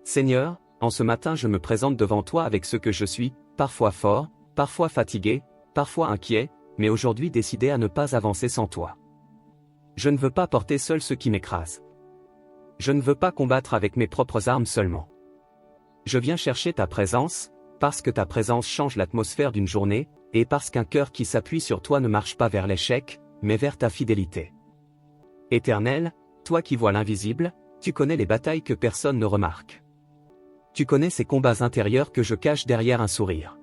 Seigneur, en ce matin je me présente devant toi avec ce que je suis, parfois fort, parfois fatigué, parfois inquiet, mais aujourd'hui décidé à ne pas avancer sans toi. Je ne veux pas porter seul ce qui m'écrase. Je ne veux pas combattre avec mes propres armes seulement. Je viens chercher ta présence, parce que ta présence change l'atmosphère d'une journée, et parce qu'un cœur qui s'appuie sur toi ne marche pas vers l'échec, mais vers ta fidélité. Éternel, toi qui vois l'invisible, tu connais les batailles que personne ne remarque. Tu connais ces combats intérieurs que je cache derrière un sourire.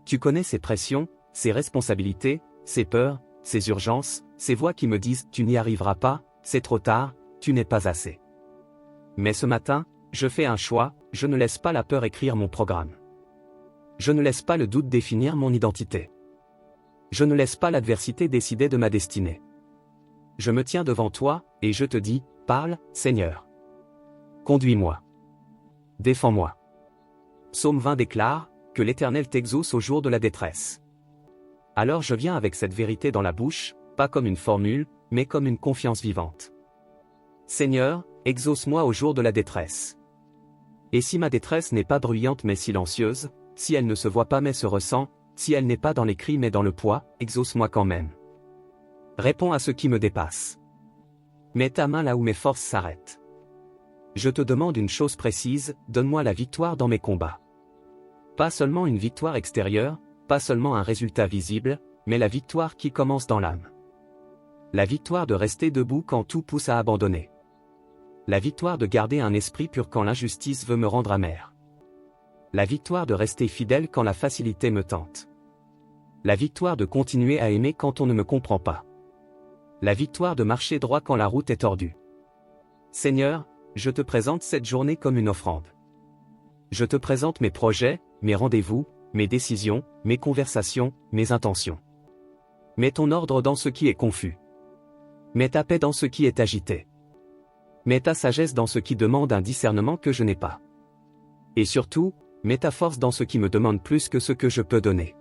Tu connais ces pressions, ces responsabilités, ces peurs, ces urgences, ces voix qui me disent « tu n'y arriveras pas, c'est trop tard, tu n'es pas assez ». Mais ce matin, je fais un choix, je ne laisse pas la peur écrire mon programme. Je ne laisse pas le doute définir mon identité. Je ne laisse pas l'adversité décider de ma destinée. Je me tiens devant toi, et je te dis, parle, Seigneur. Conduis-moi. Défends-moi. Psaume 20 déclare, que l'Éternel t'exauce au jour de la détresse. Alors je viens avec cette vérité dans la bouche, pas comme une formule, mais comme une confiance vivante. Seigneur, exauce-moi au jour de la détresse. Et si ma détresse n'est pas bruyante mais silencieuse, si elle ne se voit pas mais se ressent, si elle n'est pas dans les cris mais dans le poids, exauce-moi quand même. Réponds à ce qui me dépasse. Mets ta main là où mes forces s'arrêtent. Je te demande une chose précise, donne-moi la victoire dans mes combats. Pas seulement une victoire extérieure, pas seulement un résultat visible, mais la victoire qui commence dans l'âme. La victoire de rester debout quand tout pousse à abandonner. La victoire de garder un esprit pur quand l'injustice veut me rendre amer. La victoire de rester fidèle quand la facilité me tente. La victoire de continuer à aimer quand on ne me comprend pas. La victoire de marcher droit quand la route est tordue. Seigneur, je te présente cette journée comme une offrande. Je te présente mes projets, mes rendez-vous, mes décisions, mes conversations, mes intentions. Mets ton ordre dans ce qui est confus. Mets ta paix dans ce qui est agité. Mets ta sagesse dans ce qui demande un discernement que je n'ai pas. Et surtout, mets ta force dans ce qui me demande plus que ce que je peux donner.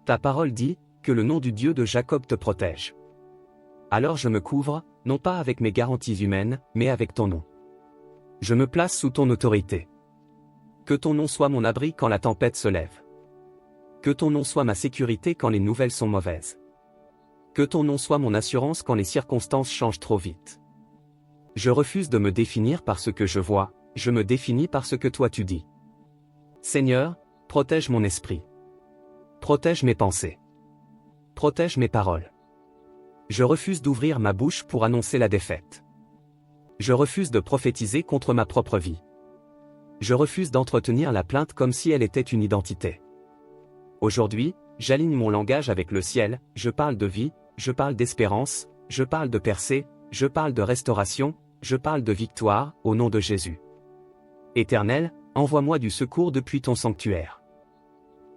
Ta parole dit, que le nom du Dieu de Jacob te protège. Alors je me couvre, non pas avec mes garanties humaines, mais avec ton nom. Je me place sous ton autorité. Que ton nom soit mon abri quand la tempête se lève. Que ton nom soit ma sécurité quand les nouvelles sont mauvaises. Que ton nom soit mon assurance quand les circonstances changent trop vite. Je refuse de me définir par ce que je vois, je me définis par ce que toi tu dis. Seigneur, protège mon esprit. Protège mes pensées. Protège mes paroles. Je refuse d'ouvrir ma bouche pour annoncer la défaite. Je refuse de prophétiser contre ma propre vie. Je refuse d'entretenir la plainte comme si elle était une identité. Aujourd'hui, j'aligne mon langage avec le ciel, je parle de vie, je parle d'espérance, je parle de percée, je parle de restauration, je parle de victoire, au nom de Jésus. Éternel, envoie-moi du secours depuis ton sanctuaire.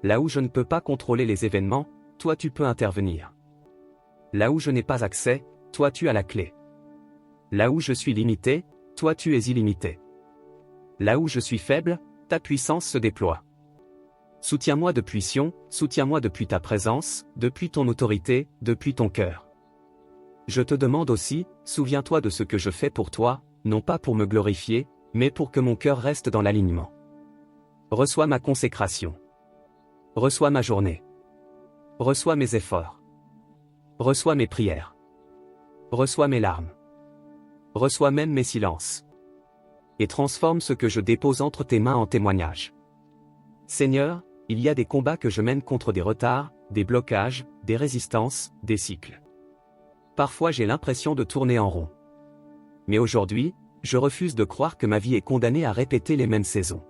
Là où je ne peux pas contrôler les événements, toi tu peux intervenir. Là où je n'ai pas accès, toi tu as la clé. Là où je suis limité, toi tu es illimité. Là où je suis faible, ta puissance se déploie. Soutiens-moi depuis Sion, soutiens-moi depuis ta présence, depuis ton autorité, depuis ton cœur. Je te demande aussi, souviens-toi de ce que je fais pour toi, non pas pour me glorifier, mais pour que mon cœur reste dans l'alignement. Reçois ma consécration. Reçois ma journée. Reçois mes efforts. Reçois mes prières. Reçois mes larmes. Reçois même mes silences. Et transforme ce que je dépose entre tes mains en témoignage. Seigneur, il y a des combats que je mène contre des retards, des blocages, des résistances, des cycles. Parfois j'ai l'impression de tourner en rond. Mais aujourd'hui, je refuse de croire que ma vie est condamnée à répéter les mêmes saisons.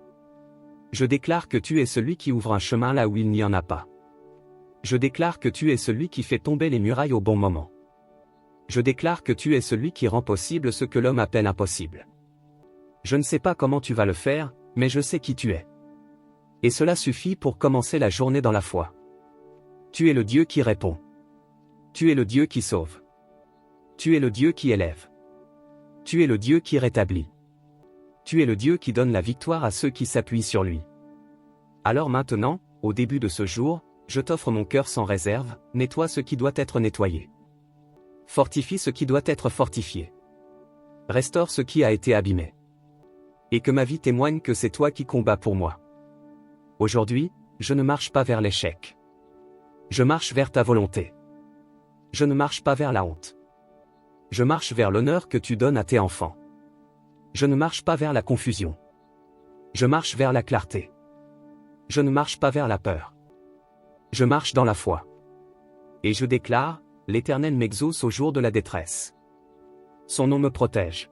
Je déclare que tu es celui qui ouvre un chemin là où il n'y en a pas. Je déclare que tu es celui qui fait tomber les murailles au bon moment. Je déclare que tu es celui qui rend possible ce que l'homme appelle impossible. Je ne sais pas comment tu vas le faire, mais je sais qui tu es. Et cela suffit pour commencer la journée dans la foi. Tu es le Dieu qui répond. Tu es le Dieu qui sauve. Tu es le Dieu qui élève. Tu es le Dieu qui rétablit. Tu es le Dieu qui donne la victoire à ceux qui s'appuient sur lui. Alors maintenant, au début de ce jour, je t'offre mon cœur sans réserve, nettoie ce qui doit être nettoyé. Fortifie ce qui doit être fortifié. Restaure ce qui a été abîmé. Et que ma vie témoigne que c'est toi qui combats pour moi. Aujourd'hui, je ne marche pas vers l'échec. Je marche vers ta volonté. Je ne marche pas vers la honte. Je marche vers l'honneur que tu donnes à tes enfants. Je ne marche pas vers la confusion. Je marche vers la clarté. Je ne marche pas vers la peur. Je marche dans la foi. Et je déclare, l'Éternel m'exauce au jour de la détresse. Son nom me protège.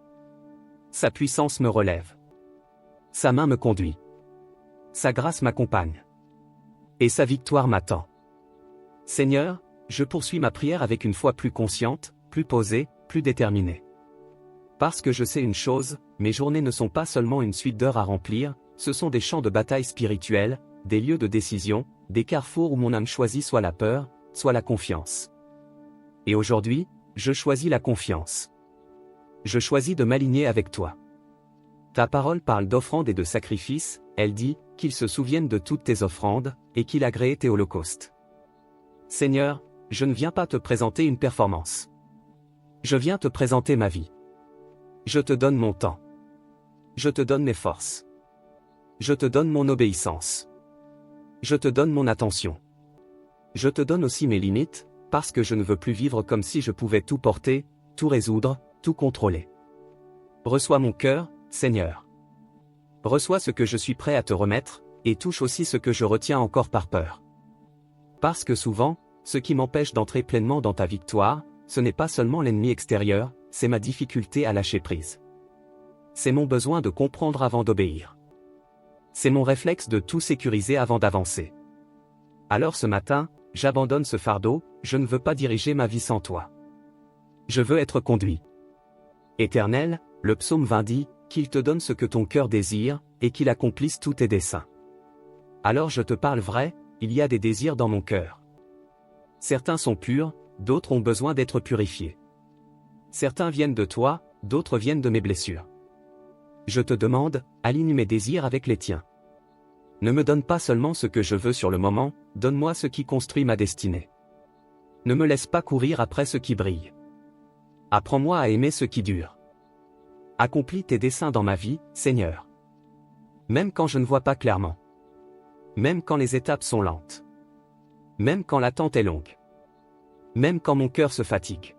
Sa puissance me relève. Sa main me conduit. Sa grâce m'accompagne. Et sa victoire m'attend. Seigneur, je poursuis ma prière avec une foi plus consciente, plus posée, plus déterminée. Parce que je sais une chose, mes journées ne sont pas seulement une suite d'heures à remplir, ce sont des champs de bataille spirituels, des lieux de décision, des carrefours où mon âme choisit soit la peur, soit la confiance. Et aujourd'hui, je choisis la confiance. Je choisis de m'aligner avec toi. Ta parole parle d'offrandes et de sacrifices, elle dit, qu'il se souvienne de toutes tes offrandes, et qu'il agrée tes holocaustes. Seigneur, je ne viens pas te présenter une performance. Je viens te présenter ma vie. Je te donne mon temps. Je te donne mes forces. Je te donne mon obéissance. Je te donne mon attention. Je te donne aussi mes limites, parce que je ne veux plus vivre comme si je pouvais tout porter, tout résoudre, tout contrôler. Reçois mon cœur, Seigneur. Reçois ce que je suis prêt à te remettre, et touche aussi ce que je retiens encore par peur. Parce que souvent, ce qui m'empêche d'entrer pleinement dans ta victoire, ce n'est pas seulement l'ennemi extérieur, c'est ma difficulté à lâcher prise. C'est mon besoin de comprendre avant d'obéir. C'est mon réflexe de tout sécuriser avant d'avancer. Alors ce matin, j'abandonne ce fardeau, je ne veux pas diriger ma vie sans toi. Je veux être conduit. Éternel, le psaume 20 dit, qu'il te donne ce que ton cœur désire, et qu'il accomplisse tous tes desseins. Alors je te parle vrai, il y a des désirs dans mon cœur. Certains sont purs, d'autres ont besoin d'être purifiés. Certains viennent de toi, d'autres viennent de mes blessures. Je te demande, aligne mes désirs avec les tiens. Ne me donne pas seulement ce que je veux sur le moment, donne-moi ce qui construit ma destinée. Ne me laisse pas courir après ce qui brille. Apprends-moi à aimer ce qui dure. Accomplis tes desseins dans ma vie, Seigneur. Même quand je ne vois pas clairement. Même quand les étapes sont lentes. Même quand l'attente est longue. Même quand mon cœur se fatigue.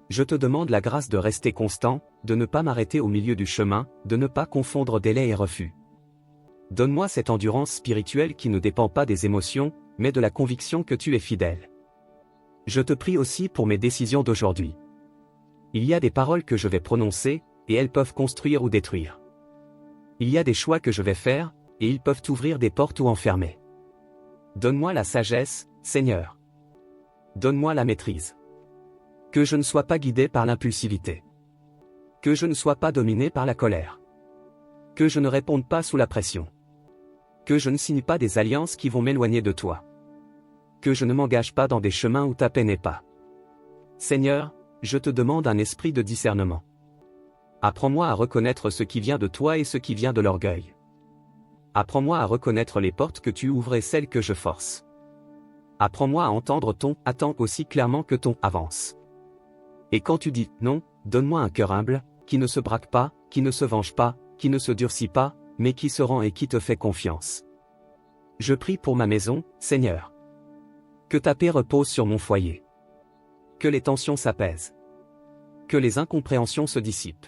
Je te demande la grâce de rester constant, de ne pas m'arrêter au milieu du chemin, de ne pas confondre délai et refus. Donne-moi cette endurance spirituelle qui ne dépend pas des émotions, mais de la conviction que tu es fidèle. Je te prie aussi pour mes décisions d'aujourd'hui. Il y a des paroles que je vais prononcer, et elles peuvent construire ou détruire. Il y a des choix que je vais faire, et ils peuvent ouvrir des portes ou enfermer. Donne-moi la sagesse, Seigneur. Donne-moi la maîtrise. Que je ne sois pas guidé par l'impulsivité. Que je ne sois pas dominé par la colère. Que je ne réponde pas sous la pression. Que je ne signe pas des alliances qui vont m'éloigner de toi. Que je ne m'engage pas dans des chemins où ta paix n'est pas. Seigneur, je te demande un esprit de discernement. Apprends-moi à reconnaître ce qui vient de toi et ce qui vient de l'orgueil. Apprends-moi à reconnaître les portes que tu ouvres et celles que je force. Apprends-moi à entendre ton « attends » aussi clairement que ton « avance ». Et quand tu dis « non », donne-moi un cœur humble, qui ne se braque pas, qui ne se venge pas, qui ne se durcit pas, mais qui se rend et qui te fait confiance. Je prie pour ma maison, Seigneur. Que ta paix repose sur mon foyer. Que les tensions s'apaisent. Que les incompréhensions se dissipent.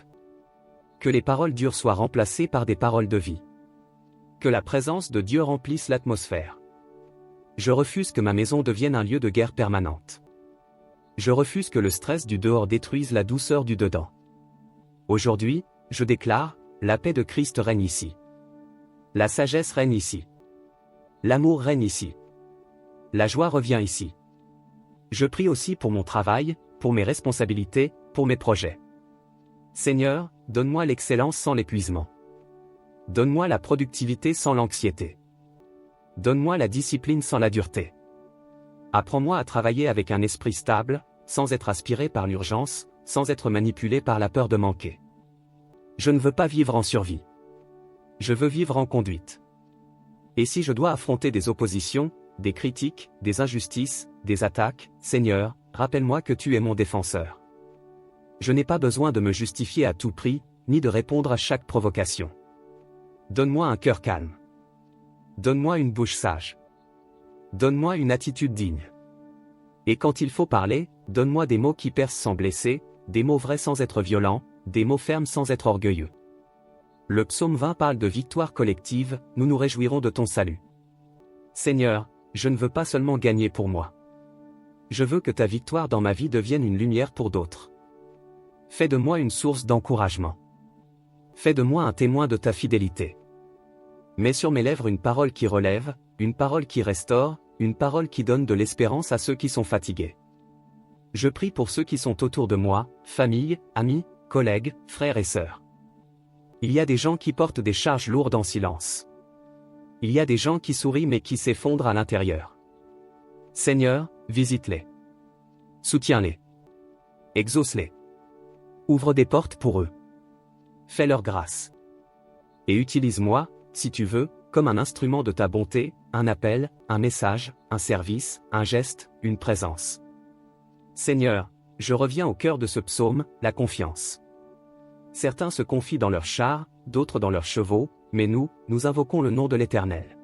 Que les paroles dures soient remplacées par des paroles de vie. Que la présence de Dieu remplisse l'atmosphère. Je refuse que ma maison devienne un lieu de guerre permanente. Je refuse que le stress du dehors détruise la douceur du dedans. Aujourd'hui, je déclare, la paix de Christ règne ici. La sagesse règne ici. L'amour règne ici. La joie revient ici. Je prie aussi pour mon travail, pour mes responsabilités, pour mes projets. Seigneur, donne-moi l'excellence sans l'épuisement. Donne-moi la productivité sans l'anxiété. Donne-moi la discipline sans la dureté. Apprends-moi à travailler avec un esprit stable, sans être aspiré par l'urgence, sans être manipulé par la peur de manquer. Je ne veux pas vivre en survie. Je veux vivre en conduite. Et si je dois affronter des oppositions, des critiques, des injustices, des attaques, Seigneur, rappelle-moi que tu es mon défenseur. Je n'ai pas besoin de me justifier à tout prix, ni de répondre à chaque provocation. Donne-moi un cœur calme. Donne-moi une bouche sage. Donne-moi une attitude digne. Et quand il faut parler, donne-moi des mots qui percent sans blesser, des mots vrais sans être violents, des mots fermes sans être orgueilleux. Le psaume 20 parle de victoire collective, nous nous réjouirons de ton salut. Seigneur, je ne veux pas seulement gagner pour moi. Je veux que ta victoire dans ma vie devienne une lumière pour d'autres. Fais de moi une source d'encouragement. Fais de moi un témoin de ta fidélité. Mets sur mes lèvres une parole qui relève, une parole qui restaure, une parole qui donne de l'espérance à ceux qui sont fatigués. Je prie pour ceux qui sont autour de moi, famille, amis, collègues, frères et sœurs. Il y a des gens qui portent des charges lourdes en silence. Il y a des gens qui sourient mais qui s'effondrent à l'intérieur. Seigneur, visite-les. Soutiens-les. Exauce-les. Ouvre des portes pour eux. Fais leur grâce. Et utilise-moi, si tu veux, comme un instrument de ta bonté, un appel, un message, un service, un geste, une présence. Seigneur, je reviens au cœur de ce psaume, la confiance. Certains se confient dans leurs chars, d'autres dans leurs chevaux, mais nous invoquons le nom de l'Éternel.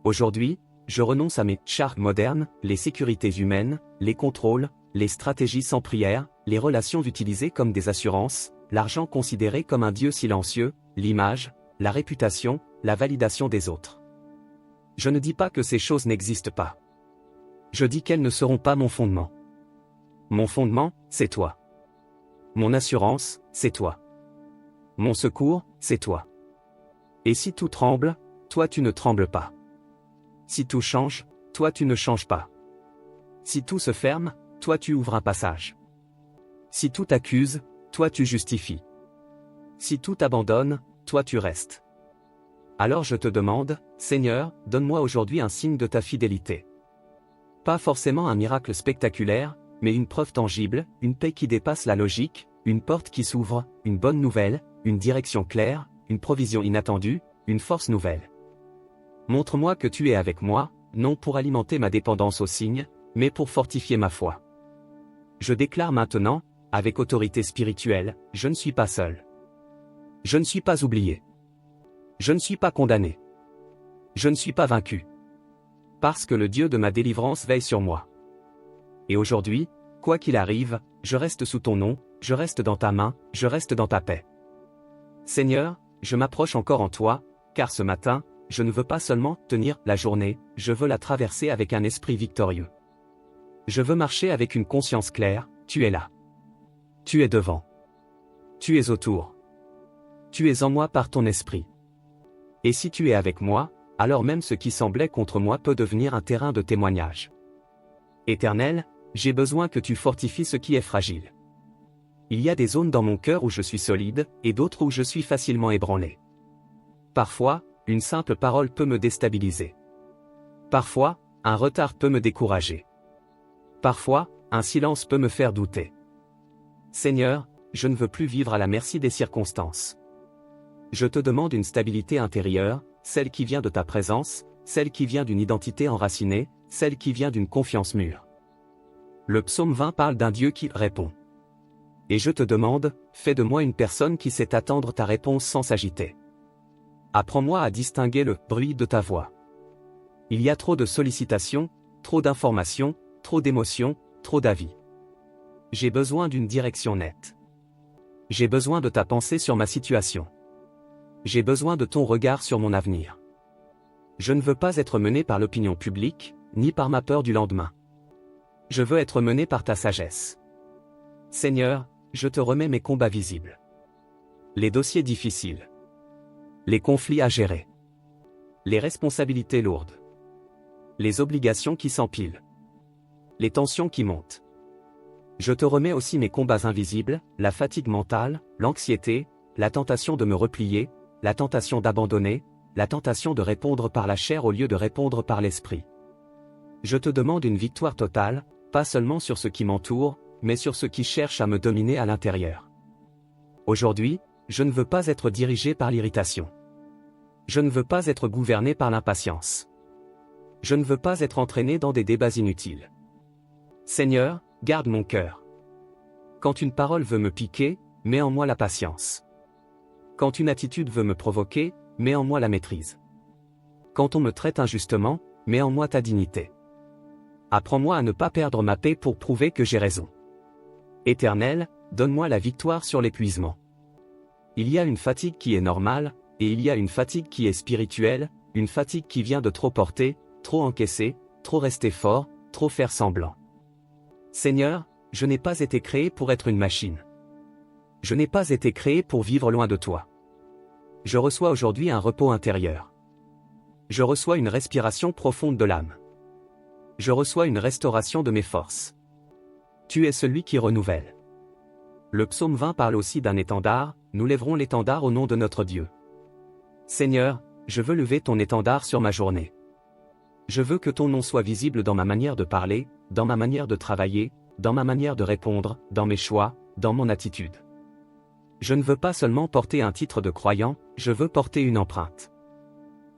Aujourd'hui, je renonce à mes chars modernes, les sécurités humaines, les contrôles, les stratégies sans prière, les relations utilisées comme des assurances, l'argent considéré comme un Dieu silencieux, l'image, la réputation, la validation des autres. Je ne dis pas que ces choses n'existent pas. Je dis qu'elles ne seront pas mon fondement. Mon fondement, c'est toi. Mon assurance, c'est toi. Mon secours, c'est toi. Et si tout tremble, toi tu ne trembles pas. Si tout change, toi tu ne changes pas. Si tout se ferme, toi tu ouvres un passage. Si tout accuse, toi tu justifies. Si tout abandonne, toi tu restes. Alors je te demande, Seigneur, donne-moi aujourd'hui un signe de ta fidélité. Pas forcément un miracle spectaculaire, mais une preuve tangible, une paix qui dépasse la logique, une porte qui s'ouvre, une bonne nouvelle, une direction claire, une provision inattendue, une force nouvelle. Montre-moi que tu es avec moi, non pour alimenter ma dépendance aux signes, mais pour fortifier ma foi. Je déclare maintenant, avec autorité spirituelle, je ne suis pas seul. Je ne suis pas oublié. Je ne suis pas condamné. Je ne suis pas vaincu. Parce que le Dieu de ma délivrance veille sur moi. Et aujourd'hui, quoi qu'il arrive, je reste sous ton nom, je reste dans ta main, je reste dans ta paix. Seigneur, je m'approche encore en toi, car ce matin, je ne veux pas seulement tenir la journée, je veux la traverser avec un esprit victorieux. Je veux marcher avec une conscience claire, tu es là. Tu es devant. Tu es autour. Tu es en moi par ton esprit. Et si tu es avec moi, alors même ce qui semblait contre moi peut devenir un terrain de témoignage. Éternel, j'ai besoin que tu fortifies ce qui est fragile. Il y a des zones dans mon cœur où je suis solide, et d'autres où je suis facilement ébranlé. Parfois, une simple parole peut me déstabiliser. Parfois, un retard peut me décourager. Parfois, un silence peut me faire douter. Seigneur, je ne veux plus vivre à la merci des circonstances. Je te demande une stabilité intérieure, celle qui vient de ta présence, celle qui vient d'une identité enracinée, celle qui vient d'une confiance mûre. Le psaume 20 parle d'un Dieu qui répond. Et je te demande, fais de moi une personne qui sait attendre ta réponse sans s'agiter. Apprends-moi à distinguer le bruit de ta voix. Il y a trop de sollicitations, trop d'informations, trop d'émotions, trop d'avis. J'ai besoin d'une direction nette. J'ai besoin de ta pensée sur ma situation. J'ai besoin de ton regard sur mon avenir. Je ne veux pas être mené par l'opinion publique, ni par ma peur du lendemain. Je veux être mené par ta sagesse. Seigneur, je te remets mes combats visibles. Les dossiers difficiles. Les conflits à gérer. Les responsabilités lourdes. Les obligations qui s'empilent. Les tensions qui montent. Je te remets aussi mes combats invisibles, la fatigue mentale, l'anxiété, la tentation de me replier, la tentation d'abandonner, la tentation de répondre par la chair au lieu de répondre par l'esprit. Je te demande une victoire totale, pas seulement sur ce qui m'entoure, mais sur ce qui cherche à me dominer à l'intérieur. Aujourd'hui, je ne veux pas être dirigé par l'irritation. Je ne veux pas être gouverné par l'impatience. Je ne veux pas être entraîné dans des débats inutiles. Seigneur, garde mon cœur. Quand une parole veut me piquer, mets en moi la patience. Quand une attitude veut me provoquer, mets en moi la maîtrise. Quand on me traite injustement, mets en moi ta dignité. Apprends-moi à ne pas perdre ma paix pour prouver que j'ai raison. Éternel, donne-moi la victoire sur l'épuisement. Il y a une fatigue qui est normale, et il y a une fatigue qui est spirituelle, une fatigue qui vient de trop porter, trop encaisser, trop rester fort, trop faire semblant. Seigneur, je n'ai pas été créé pour être une machine. Je n'ai pas été créé pour vivre loin de toi. Je reçois aujourd'hui un repos intérieur. Je reçois une respiration profonde de l'âme. Je reçois une restauration de mes forces. Tu es celui qui renouvelle. Le psaume 20 parle aussi d'un étendard, nous lèverons l'étendard au nom de notre Dieu. Seigneur, je veux lever ton étendard sur ma journée. Je veux que ton nom soit visible dans ma manière de parler, dans ma manière de travailler, dans ma manière de répondre, dans mes choix, dans mon attitude. Je ne veux pas seulement porter un titre de croyant, je veux porter une empreinte.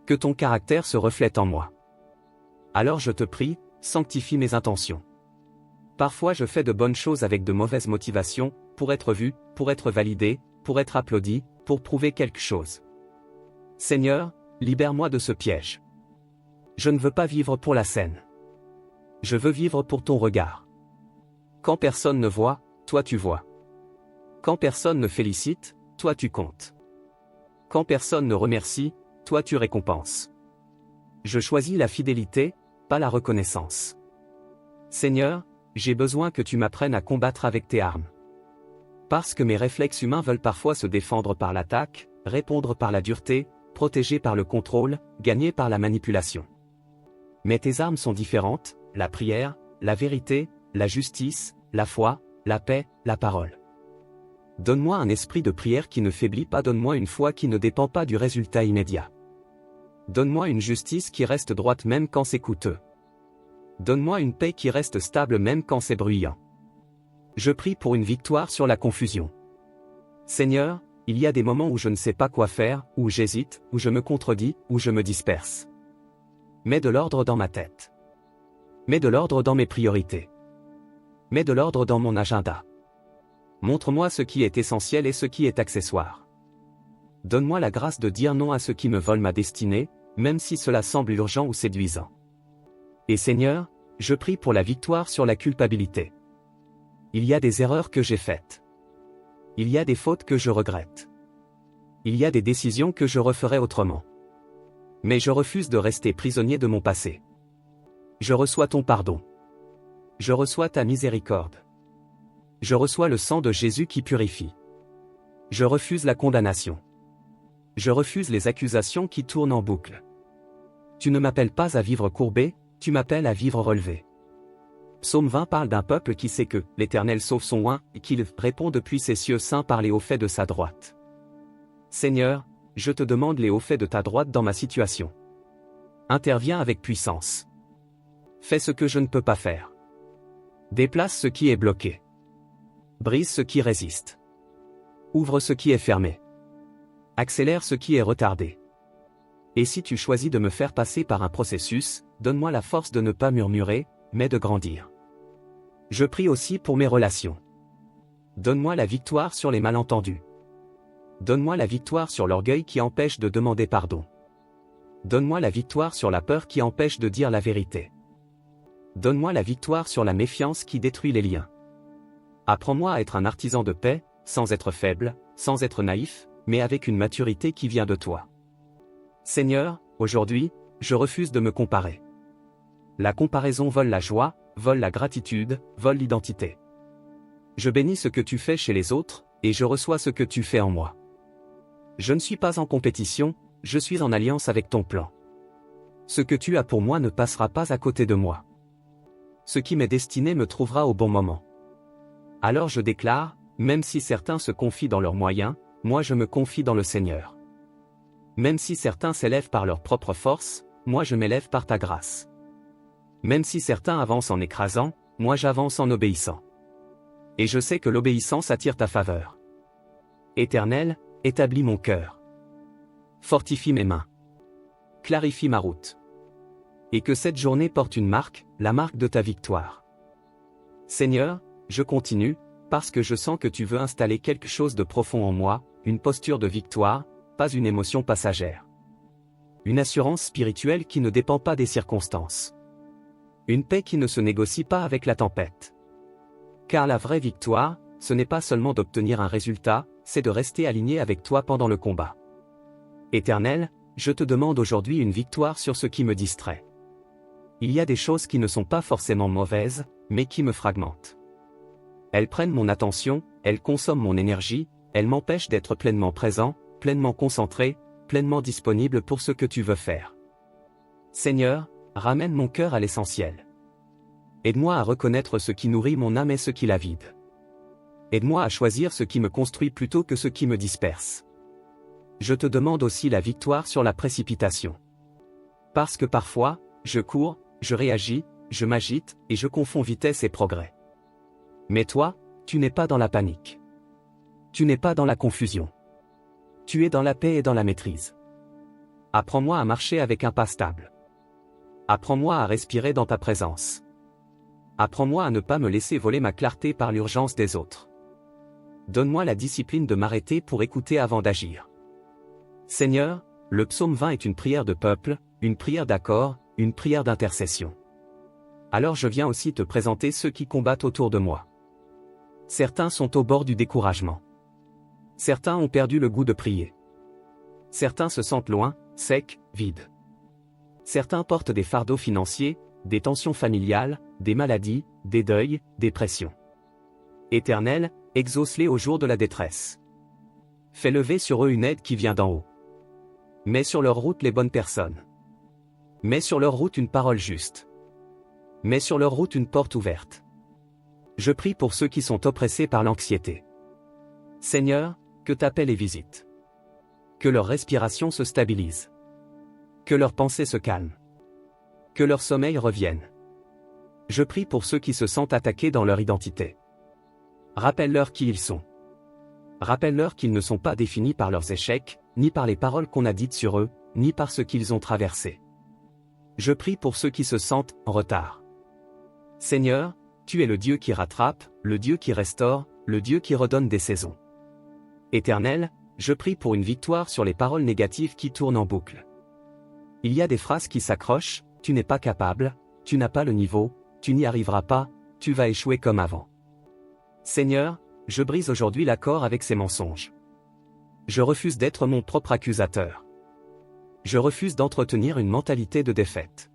Que ton caractère se reflète en moi. Alors je te prie, sanctifie mes intentions. Parfois je fais de bonnes choses avec de mauvaises motivations, pour être vu, pour être validé, pour être applaudi, pour prouver quelque chose. Seigneur, libère-moi de ce piège. Je ne veux pas vivre pour la scène. Je veux vivre pour ton regard. Quand personne ne voit, toi tu vois. Quand personne ne félicite, toi tu comptes. Quand personne ne remercie, toi tu récompenses. Je choisis la fidélité, pas la reconnaissance. Seigneur, j'ai besoin que tu m'apprennes à combattre avec tes armes. Parce que mes réflexes humains veulent parfois se défendre par l'attaque, répondre par la dureté, protéger par le contrôle, gagner par la manipulation. Mais tes armes sont différentes, la prière, la vérité, la justice, la foi, la paix, la parole. Donne-moi un esprit de prière qui ne faiblit pas, donne-moi une foi qui ne dépend pas du résultat immédiat. Donne-moi une justice qui reste droite même quand c'est coûteux. Donne-moi une paix qui reste stable même quand c'est bruyant. Je prie pour une victoire sur la confusion. Seigneur, il y a des moments où je ne sais pas quoi faire, où j'hésite, où je me contredis, où je me disperse. Mets de l'ordre dans ma tête. Mets de l'ordre dans mes priorités. Mets de l'ordre dans mon agenda. Montre-moi ce qui est essentiel et ce qui est accessoire. Donne-moi la grâce de dire non à ce qui me vole ma destinée, même si cela semble urgent ou séduisant. Et Seigneur, je prie pour la victoire sur la culpabilité. Il y a des erreurs que j'ai faites. Il y a des fautes que je regrette. Il y a des décisions que je referai autrement. Mais je refuse de rester prisonnier de mon passé. Je reçois ton pardon. Je reçois ta miséricorde. Je reçois le sang de Jésus qui purifie. Je refuse la condamnation. Je refuse les accusations qui tournent en boucle. Tu ne m'appelles pas à vivre courbé, tu m'appelles à vivre relevé. Psaume 20 parle d'un peuple qui sait que l'Éternel sauve son oint et qu'il répond depuis ses cieux saints par les hauts faits de sa droite. Seigneur, je te demande les hauts faits de ta droite dans ma situation. Interviens avec puissance. Fais ce que je ne peux pas faire. Déplace ce qui est bloqué. Brise ce qui résiste. Ouvre ce qui est fermé. Accélère ce qui est retardé. Et si tu choisis de me faire passer par un processus, donne-moi la force de ne pas murmurer, mais de grandir. Je prie aussi pour mes relations. Donne-moi la victoire sur les malentendus. Donne-moi la victoire sur l'orgueil qui empêche de demander pardon. Donne-moi la victoire sur la peur qui empêche de dire la vérité. Donne-moi la victoire sur la méfiance qui détruit les liens. Apprends-moi à être un artisan de paix, sans être faible, sans être naïf, mais avec une maturité qui vient de toi. Seigneur, aujourd'hui, je refuse de me comparer. La comparaison vole la joie, vole la gratitude, vole l'identité. Je bénis ce que tu fais chez les autres, et je reçois ce que tu fais en moi. Je ne suis pas en compétition, je suis en alliance avec ton plan. Ce que tu as pour moi ne passera pas à côté de moi. Ce qui m'est destiné me trouvera au bon moment. Alors je déclare, même si certains se confient dans leurs moyens, moi je me confie dans le Seigneur. Même si certains s'élèvent par leur propre force, moi je m'élève par ta grâce. Même si certains avancent en écrasant, moi j'avance en obéissant. Et je sais que l'obéissance attire ta faveur. Éternel, établis mon cœur. Fortifie mes mains. Clarifie ma route. Et que cette journée porte une marque, la marque de ta victoire. Seigneur, je continue, parce que je sens que tu veux installer quelque chose de profond en moi, une posture de victoire, pas une émotion passagère. Une assurance spirituelle qui ne dépend pas des circonstances. Une paix qui ne se négocie pas avec la tempête. Car la vraie victoire, ce n'est pas seulement d'obtenir un résultat, c'est de rester aligné avec toi pendant le combat. Éternel, je te demande aujourd'hui une victoire sur ce qui me distrait. Il y a des choses qui ne sont pas forcément mauvaises, mais qui me fragmentent. Elles prennent mon attention, elles consomment mon énergie, elles m'empêchent d'être pleinement présent, pleinement concentré, pleinement disponible pour ce que tu veux faire. Seigneur, ramène mon cœur à l'essentiel. Aide-moi à reconnaître ce qui nourrit mon âme et ce qui la vide. Aide-moi à choisir ce qui me construit plutôt que ce qui me disperse. Je te demande aussi la victoire sur la précipitation. Parce que parfois, je cours, je réagis, je m'agite, et je confonds vitesse et progrès. Mais toi, tu n'es pas dans la panique. Tu n'es pas dans la confusion. Tu es dans la paix et dans la maîtrise. Apprends-moi à marcher avec un pas stable. Apprends-moi à respirer dans ta présence. Apprends-moi à ne pas me laisser voler ma clarté par l'urgence des autres. Donne-moi la discipline de m'arrêter pour écouter avant d'agir. Seigneur, le psaume 20 est une prière de peuple, une prière d'accord, une prière d'intercession. Alors je viens aussi te présenter ceux qui combattent autour de moi. Certains sont au bord du découragement. Certains ont perdu le goût de prier. Certains se sentent loin, secs, vides. Certains portent des fardeaux financiers, des tensions familiales, des maladies, des deuils, des pressions. Éternel, exauce-les au jour de la détresse. Fais lever sur eux une aide qui vient d'en haut. Mets sur leur route les bonnes personnes. Mets sur leur route une parole juste. Mets sur leur route une porte ouverte. Je prie pour ceux qui sont oppressés par l'anxiété. Seigneur, que ta paix les visite. Que leur respiration se stabilise. Que leurs pensées se calment. Que leur sommeil revienne. Je prie pour ceux qui se sentent attaqués dans leur identité. Rappelle-leur qui ils sont. Rappelle-leur qu'ils ne sont pas définis par leurs échecs, ni par les paroles qu'on a dites sur eux, ni par ce qu'ils ont traversé. Je prie pour ceux qui se sentent en retard. Seigneur, tu es le Dieu qui rattrape, le Dieu qui restaure, le Dieu qui redonne des saisons. Éternel, je prie pour une victoire sur les paroles négatives qui tournent en boucle. Il y a des phrases qui s'accrochent, tu n'es pas capable, tu n'as pas le niveau, tu n'y arriveras pas, tu vas échouer comme avant. Seigneur, je brise aujourd'hui l'accord avec ces mensonges. Je refuse d'être mon propre accusateur. Je refuse d'entretenir une mentalité de défaite.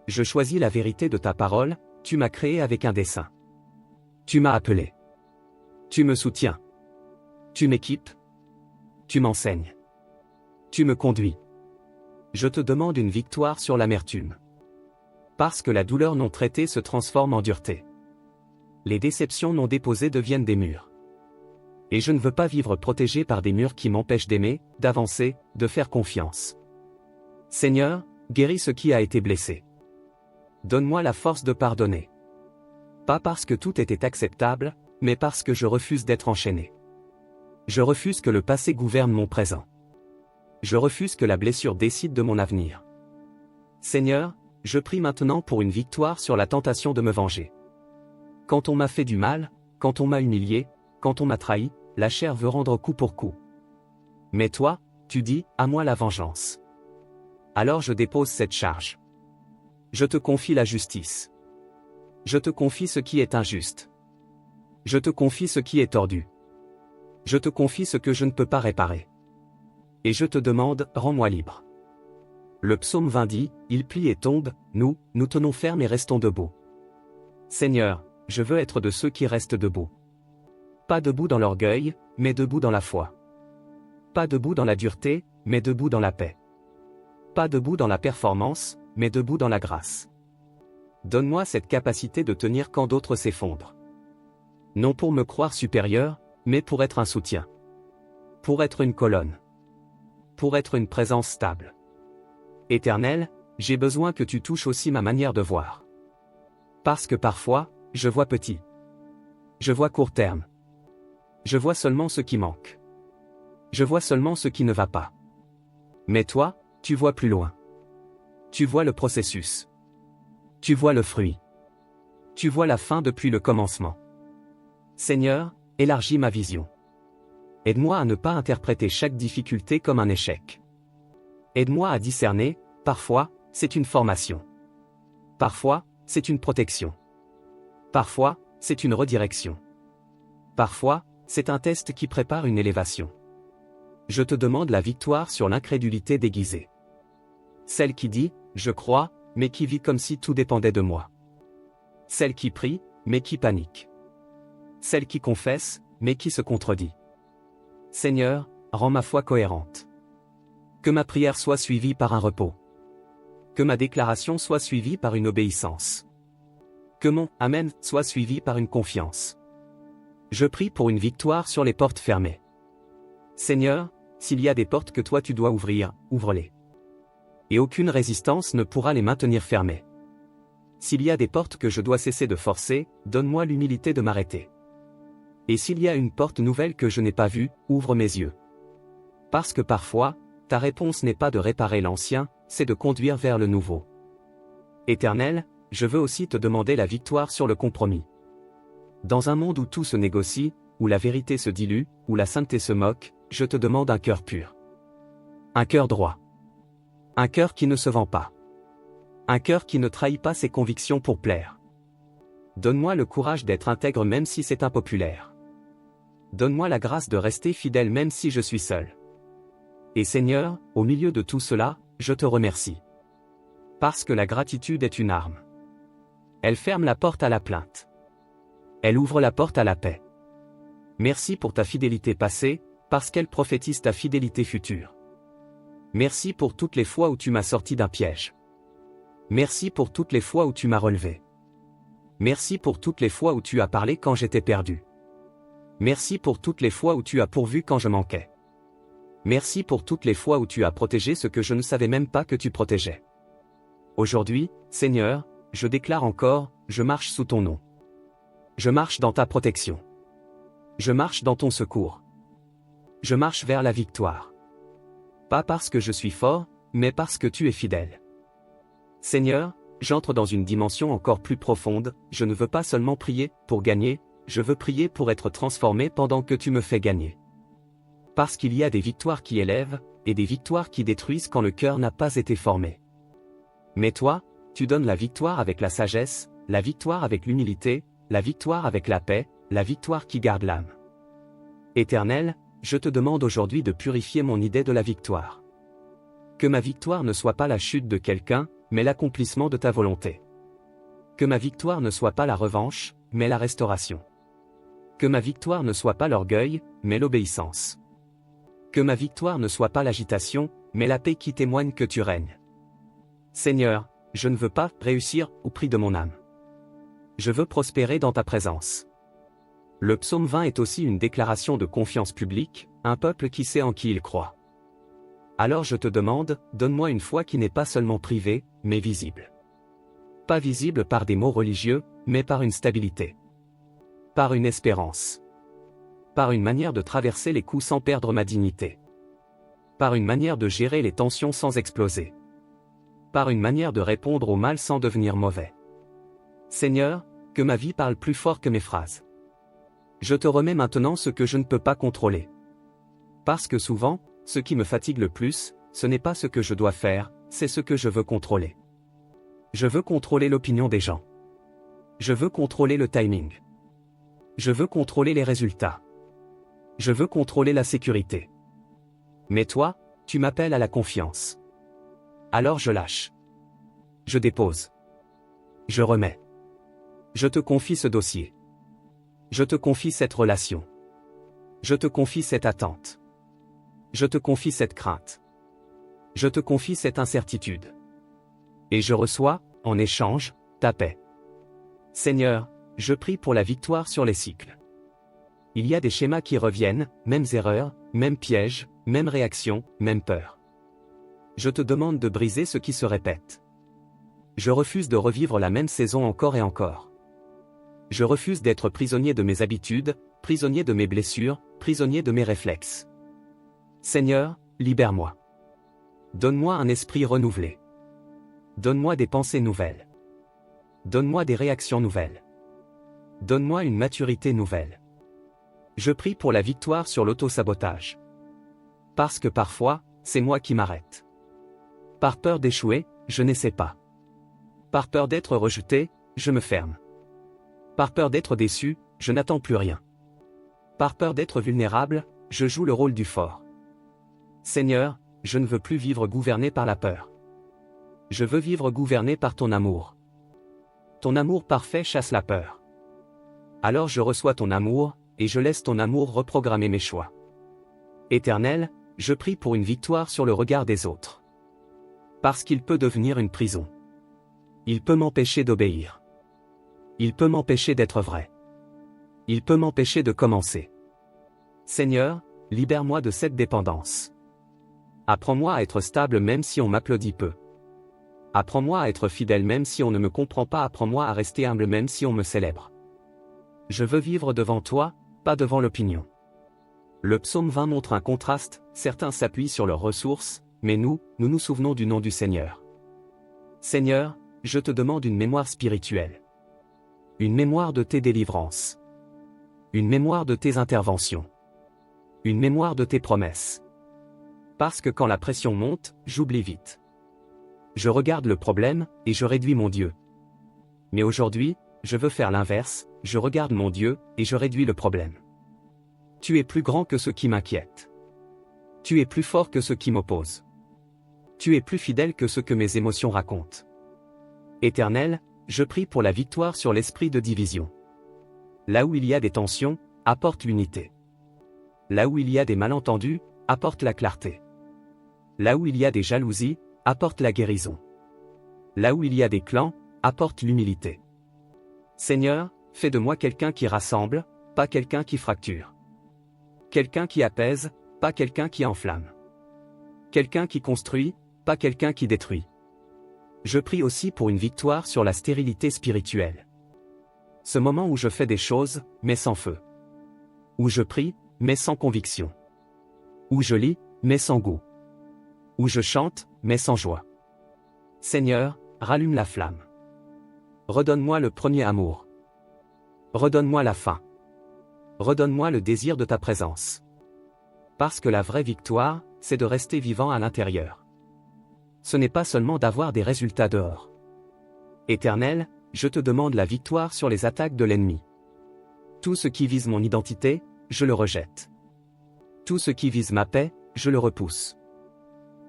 Je choisis la vérité de ta parole, tu m'as créé avec un dessein. Tu m'as appelé. Tu me soutiens. Tu m'équipes. Tu m'enseignes. Tu me conduis. Je te demande une victoire sur l'amertume. Parce que la douleur non traitée se transforme en dureté. Les déceptions non déposées deviennent des murs. Et je ne veux pas vivre protégé par des murs qui m'empêchent d'aimer, d'avancer, de faire confiance. Seigneur, guéris ce qui a été blessé. Donne-moi la force de pardonner. Pas parce que tout était acceptable, mais parce que je refuse d'être enchaîné. Je refuse que le passé gouverne mon présent. Je refuse que la blessure décide de mon avenir. Seigneur, je prie maintenant pour une victoire sur la tentation de me venger. Quand on m'a fait du mal, quand on m'a humilié, quand on m'a trahi, la chair veut rendre coup pour coup. Mais toi, tu dis, à moi la vengeance. Alors je dépose cette charge. Je te confie la justice. Je te confie ce qui est injuste. Je te confie ce qui est tordu. Je te confie ce que je ne peux pas réparer. Et je te demande, rends-moi libre. Le psaume 20 dit, il plie et tombe, nous tenons ferme et restons debout. Seigneur, je veux être de ceux qui restent debout. Pas debout dans l'orgueil, mais debout dans la foi. Pas debout dans la dureté, mais debout dans la paix. Pas debout dans la performance, mais debout dans la grâce. Donne-moi cette capacité de tenir quand d'autres s'effondrent. Non pour me croire supérieur, mais pour être un soutien. Pour être une colonne. Pour être une présence stable. Éternel, j'ai besoin que tu touches aussi ma manière de voir. Parce que parfois, je vois petit. Je vois court terme. Je vois seulement ce qui manque. Je vois seulement ce qui ne va pas. Mais toi, tu vois plus loin. Tu vois le processus. Tu vois le fruit. Tu vois la fin depuis le commencement. Seigneur, élargis ma vision. Aide-moi à ne pas interpréter chaque difficulté comme un échec. Aide-moi à discerner, parfois, c'est une formation. Parfois, c'est une protection. Parfois, c'est une redirection. Parfois, c'est un test qui prépare une élévation. Je te demande la victoire sur l'incrédulité déguisée. Celle qui dit, je crois, mais qui vit comme si tout dépendait de moi. Celle qui prie, mais qui panique. Celle qui confesse, mais qui se contredit. Seigneur, rends ma foi cohérente. Que ma prière soit suivie par un repos. Que ma déclaration soit suivie par une obéissance. Que mon « Amen » soit suivi par une confiance. Je prie pour une victoire sur les portes fermées. Seigneur, s'il y a des portes que toi tu dois ouvrir, ouvre-les. Et aucune résistance ne pourra les maintenir fermées. S'il y a des portes que je dois cesser de forcer, donne-moi l'humilité de m'arrêter. Et s'il y a une porte nouvelle que je n'ai pas vue, ouvre mes yeux. Parce que parfois, ta réponse n'est pas de réparer l'ancien, c'est de conduire vers le nouveau. Éternel, je veux aussi te demander la victoire sur le compromis. Dans un monde où tout se négocie, où la vérité se dilue, où la sainteté se moque, je te demande un cœur pur. Un cœur droit. Un cœur qui ne se vend pas. Un cœur qui ne trahit pas ses convictions pour plaire. Donne-moi le courage d'être intègre même si c'est impopulaire. Donne-moi la grâce de rester fidèle même si je suis seul. Et Seigneur, au milieu de tout cela, je te remercie. Parce que la gratitude est une arme. Elle ferme la porte à la plainte. Elle ouvre la porte à la paix. Merci pour ta fidélité passée, parce qu'elle prophétise ta fidélité future. Merci pour toutes les fois où tu m'as sorti d'un piège. Merci pour toutes les fois où tu m'as relevé. Merci pour toutes les fois où tu as parlé quand j'étais perdu. Merci pour toutes les fois où tu as pourvu quand je manquais. Merci pour toutes les fois où tu as protégé ce que je ne savais même pas que tu protégeais. Aujourd'hui, Seigneur, je déclare encore, je marche sous ton nom. Je marche dans ta protection. Je marche dans ton secours. Je marche vers la victoire. Pas parce que je suis fort, mais parce que tu es fidèle. Seigneur, j'entre dans une dimension encore plus profonde, je ne veux pas seulement prier pour gagner, je veux prier pour être transformé pendant que tu me fais gagner. Parce qu'il y a des victoires qui élèvent, et des victoires qui détruisent quand le cœur n'a pas été formé. Mais toi, tu donnes la victoire avec la sagesse, la victoire avec l'humilité, la victoire avec la paix, la victoire qui garde l'âme. Éternel, je te demande aujourd'hui de purifier mon idée de la victoire. Que ma victoire ne soit pas la chute de quelqu'un, mais l'accomplissement de ta volonté. Que ma victoire ne soit pas la revanche, mais la restauration. Que ma victoire ne soit pas l'orgueil, mais l'obéissance. Que ma victoire ne soit pas l'agitation, mais la paix qui témoigne que tu règnes. Seigneur, je ne veux pas réussir au prix de mon âme. Je veux prospérer dans ta présence. Le psaume 20 est aussi une déclaration de confiance publique, un peuple qui sait en qui il croit. Alors je te demande, donne-moi une foi qui n'est pas seulement privée, mais visible. Pas visible par des mots religieux, mais par une stabilité. Par une espérance. Par une manière de traverser les coups sans perdre ma dignité. Par une manière de gérer les tensions sans exploser. Par une manière de répondre au mal sans devenir mauvais. Seigneur, que ma vie parle plus fort que mes phrases. Je te remets maintenant ce que je ne peux pas contrôler. Parce que souvent, ce qui me fatigue le plus, ce n'est pas ce que je dois faire, c'est ce que je veux contrôler. Je veux contrôler l'opinion des gens. Je veux contrôler le timing. Je veux contrôler les résultats. Je veux contrôler la sécurité. Mais toi, tu m'appelles à la confiance. Alors je lâche. Je dépose. Je remets. Je te confie ce dossier. Je te confie cette relation. Je te confie cette attente. Je te confie cette crainte. Je te confie cette incertitude. Et je reçois, en échange, ta paix. Seigneur, je prie pour la victoire sur les cycles. Il y a des schémas qui reviennent, mêmes erreurs, mêmes pièges, mêmes réactions, mêmes peurs. Je te demande de briser ce qui se répète. Je refuse de revivre la même saison encore et encore. Je refuse d'être prisonnier de mes habitudes, prisonnier de mes blessures, prisonnier de mes réflexes. Seigneur, libère-moi. Donne-moi un esprit renouvelé. Donne-moi des pensées nouvelles. Donne-moi des réactions nouvelles. Donne-moi une maturité nouvelle. Je prie pour la victoire sur l'autosabotage. Parce que parfois, c'est moi qui m'arrête. Par peur d'échouer, je n'essaie pas. Par peur d'être rejeté, je me ferme. Par peur d'être déçu, je n'attends plus rien. Par peur d'être vulnérable, je joue le rôle du fort. Seigneur, je ne veux plus vivre gouverné par la peur. Je veux vivre gouverné par ton amour. Ton amour parfait chasse la peur. Alors je reçois ton amour, et je laisse ton amour reprogrammer mes choix. Éternel, je prie pour une victoire sur le regard des autres. Parce qu'il peut devenir une prison. Il peut m'empêcher d'obéir. Il peut m'empêcher d'être vrai. Il peut m'empêcher de commencer. Seigneur, libère-moi de cette dépendance. Apprends-moi à être stable même si on m'applaudit peu. Apprends-moi à être fidèle même si on ne me comprend pas. Apprends-moi à rester humble même si on me célèbre. Je veux vivre devant toi, pas devant l'opinion. Le psaume 20 montre un contraste, certains s'appuient sur leurs ressources, mais nous nous souvenons du nom du Seigneur. Seigneur, je te demande une mémoire spirituelle. Une mémoire de tes délivrances. Une mémoire de tes interventions. Une mémoire de tes promesses. Parce que quand la pression monte, j'oublie vite. Je regarde le problème, et je réduis mon Dieu. Mais aujourd'hui, je veux faire l'inverse, je regarde mon Dieu, et je réduis le problème. Tu es plus grand que ce qui m'inquiète. Tu es plus fort que ce qui m'oppose. Tu es plus fidèle que ce que mes émotions racontent. Éternel, je prie pour la victoire sur l'esprit de division. Là où il y a des tensions, apporte l'unité. Là où il y a des malentendus, apporte la clarté. Là où il y a des jalousies, apporte la guérison. Là où il y a des clans, apporte l'humilité. Seigneur, fais de moi quelqu'un qui rassemble, pas quelqu'un qui fracture. Quelqu'un qui apaise, pas quelqu'un qui enflamme. Quelqu'un qui construit, pas quelqu'un qui détruit. Je prie aussi pour une victoire sur la stérilité spirituelle. Ce moment où je fais des choses, mais sans feu. Où je prie, mais sans conviction. Où je lis, mais sans goût. Où je chante, mais sans joie. Seigneur, rallume la flamme. Redonne-moi le premier amour. Redonne-moi la faim. Redonne-moi le désir de ta présence. Parce que la vraie victoire, c'est de rester vivant à l'intérieur. Ce n'est pas seulement d'avoir des résultats dehors. Éternel, je te demande la victoire sur les attaques de l'ennemi. Tout ce qui vise mon identité, je le rejette. Tout ce qui vise ma paix, je le repousse.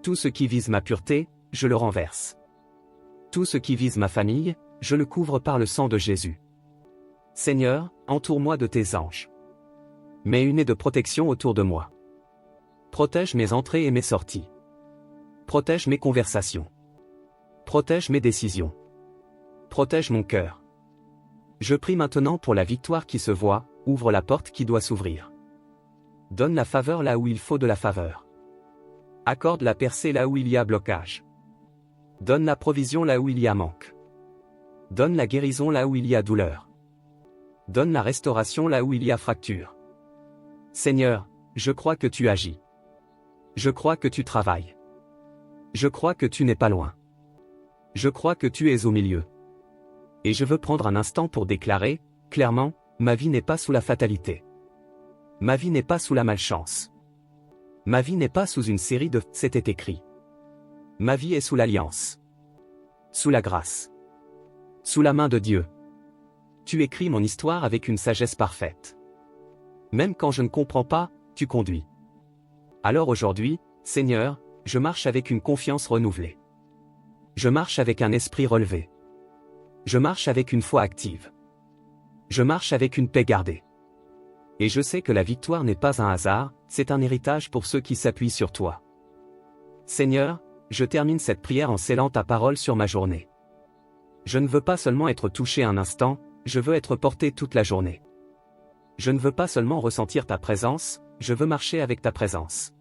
Tout ce qui vise ma pureté, je le renverse. Tout ce qui vise ma famille, je le couvre par le sang de Jésus. Seigneur, entoure-moi de tes anges. Mets une haie de protection autour de moi. Protège mes entrées et mes sorties. Protège mes conversations. Protège mes décisions. Protège mon cœur. Je prie maintenant pour la victoire qui se voit, ouvre la porte qui doit s'ouvrir. Donne la faveur là où il faut de la faveur. Accorde la percée là où il y a blocage. Donne la provision là où il y a manque. Donne la guérison là où il y a douleur. Donne la restauration là où il y a fracture. Seigneur, je crois que tu agis. Je crois que tu travailles. Je crois que tu n'es pas loin. Je crois que tu es au milieu. Et je veux prendre un instant pour déclarer, clairement, ma vie n'est pas sous la fatalité. Ma vie n'est pas sous la malchance. Ma vie n'est pas sous une série de « c'était écrit ». Ma vie est sous l'alliance. Sous la grâce. Sous la main de Dieu. Tu écris mon histoire avec une sagesse parfaite. Même quand je ne comprends pas, tu conduis. Alors aujourd'hui, Seigneur, je marche avec une confiance renouvelée. Je marche avec un esprit relevé. Je marche avec une foi active. Je marche avec une paix gardée. Et je sais que la victoire n'est pas un hasard, c'est un héritage pour ceux qui s'appuient sur toi. Seigneur, je termine cette prière en scellant ta parole sur ma journée. Je ne veux pas seulement être touché un instant, je veux être porté toute la journée. Je ne veux pas seulement ressentir ta présence, je veux marcher avec ta présence.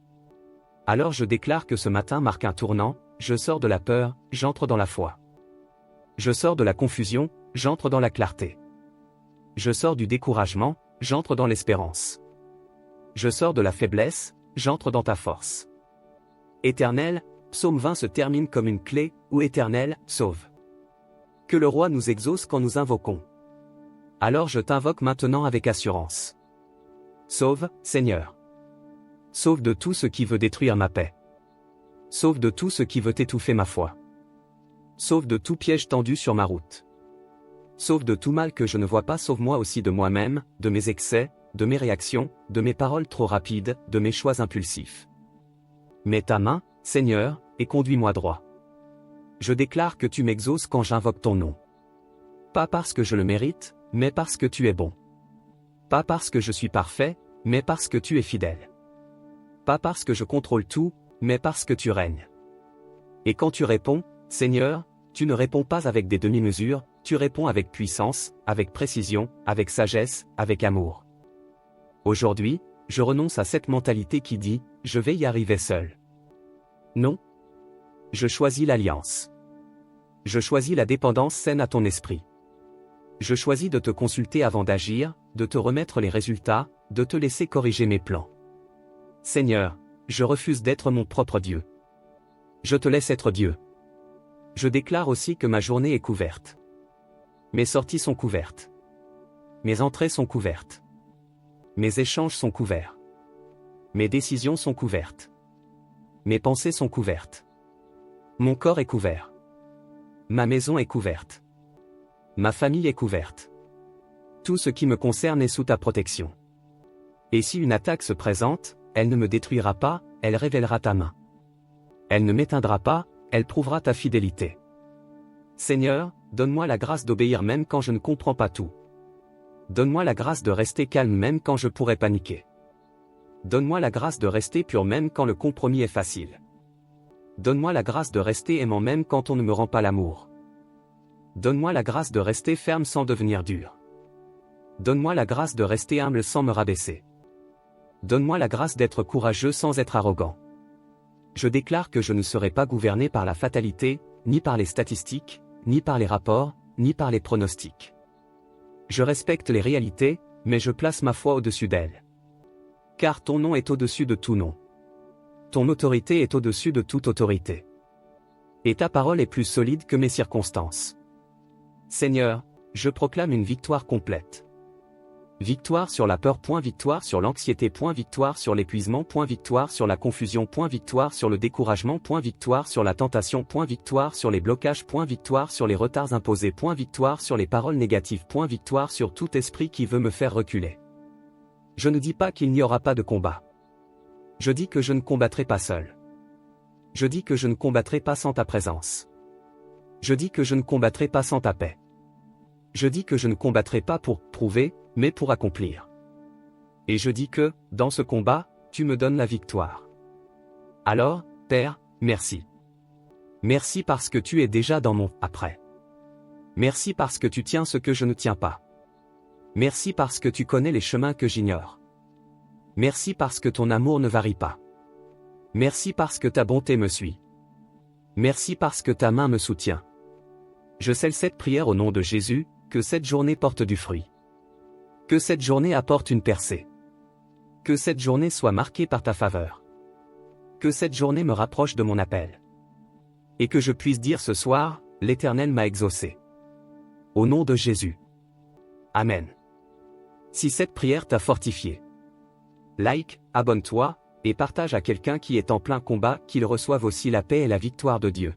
Alors je déclare que ce matin marque un tournant, je sors de la peur, j'entre dans la foi. Je sors de la confusion, j'entre dans la clarté. Je sors du découragement, j'entre dans l'espérance. Je sors de la faiblesse, j'entre dans ta force. Éternel, Psaume 20 se termine comme une clé, ou Éternel, sauve. Que le roi nous exauce quand nous invoquons. Alors je t'invoque maintenant avec assurance. Sauve, Seigneur. Sauve de tout ce qui veut détruire ma paix. Sauve de tout ce qui veut étouffer ma foi. Sauve de tout piège tendu sur ma route. Sauve de tout mal que je ne vois pas, sauve-moi aussi de moi-même, de mes excès, de mes réactions, de mes paroles trop rapides, de mes choix impulsifs. Mets ta main, Seigneur, et conduis-moi droit. Je déclare que tu m'exauces quand j'invoque ton nom. Pas parce que je le mérite, mais parce que tu es bon. Pas parce que je suis parfait, mais parce que tu es fidèle. Pas parce que je contrôle tout, mais parce que tu règnes. Et quand tu réponds, Seigneur, tu ne réponds pas avec des demi-mesures, tu réponds avec puissance, avec précision, avec sagesse, avec amour. Aujourd'hui, je renonce à cette mentalité qui dit « je vais y arriver seul ». Non. Je choisis l'alliance. Je choisis la dépendance saine à ton esprit. Je choisis de te consulter avant d'agir, de te remettre les résultats, de te laisser corriger mes plans. Seigneur, je refuse d'être mon propre Dieu. Je te laisse être Dieu. Je déclare aussi que ma journée est couverte. Mes sorties sont couvertes. Mes entrées sont couvertes. Mes échanges sont couverts. Mes décisions sont couvertes. Mes pensées sont couvertes. Mon corps est couvert. Ma maison est couverte. Ma famille est couverte. Tout ce qui me concerne est sous ta protection. Et si une attaque se présente, elle ne me détruira pas, elle révélera ta main. Elle ne m'éteindra pas, elle prouvera ta fidélité. Seigneur, donne-moi la grâce d'obéir même quand je ne comprends pas tout. Donne-moi la grâce de rester calme même quand je pourrais paniquer. Donne-moi la grâce de rester pur même quand le compromis est facile. Donne-moi la grâce de rester aimant même quand on ne me rend pas l'amour. Donne-moi la grâce de rester ferme sans devenir dur. Donne-moi la grâce de rester humble sans me rabaisser. Donne-moi la grâce d'être courageux sans être arrogant. Je déclare que je ne serai pas gouverné par la fatalité, ni par les statistiques, ni par les rapports, ni par les pronostics. Je respecte les réalités, mais je place ma foi au-dessus d'elles. Car ton nom est au-dessus de tout nom. Ton autorité est au-dessus de toute autorité. Et ta parole est plus solide que mes circonstances. Seigneur, je proclame une victoire complète. Victoire sur la peur, victoire sur l'anxiété, victoire sur l'épuisement, victoire sur la confusion, victoire sur le découragement, victoire sur la tentation, victoire sur les blocages, victoire sur les retards imposés, victoire sur les paroles négatives, victoire sur tout esprit qui veut me faire reculer. Je ne dis pas qu'il n'y aura pas de combat. Je dis que je ne combattrai pas seul. Je dis que je ne combattrai pas sans ta présence. Je dis que je ne combattrai pas sans ta paix. Je dis que je ne combattrai pas pour prouver, mais pour accomplir. Et je dis que, dans ce combat, tu me donnes la victoire. Alors, Père, merci. Merci parce que tu es déjà dans mon après. Merci parce que tu tiens ce que je ne tiens pas. Merci parce que tu connais les chemins que j'ignore. Merci parce que ton amour ne varie pas. Merci parce que ta bonté me suit. Merci parce que ta main me soutient. Je scelle cette prière au nom de Jésus, que cette journée porte du fruit. Que cette journée apporte une percée. Que cette journée soit marquée par ta faveur. Que cette journée me rapproche de mon appel. Et que je puisse dire ce soir, l'Éternel m'a exaucé. Au nom de Jésus. Amen. Si cette prière t'a fortifié, like, abonne-toi, et partage à quelqu'un qui est en plein combat, qu'il reçoive aussi la paix et la victoire de Dieu.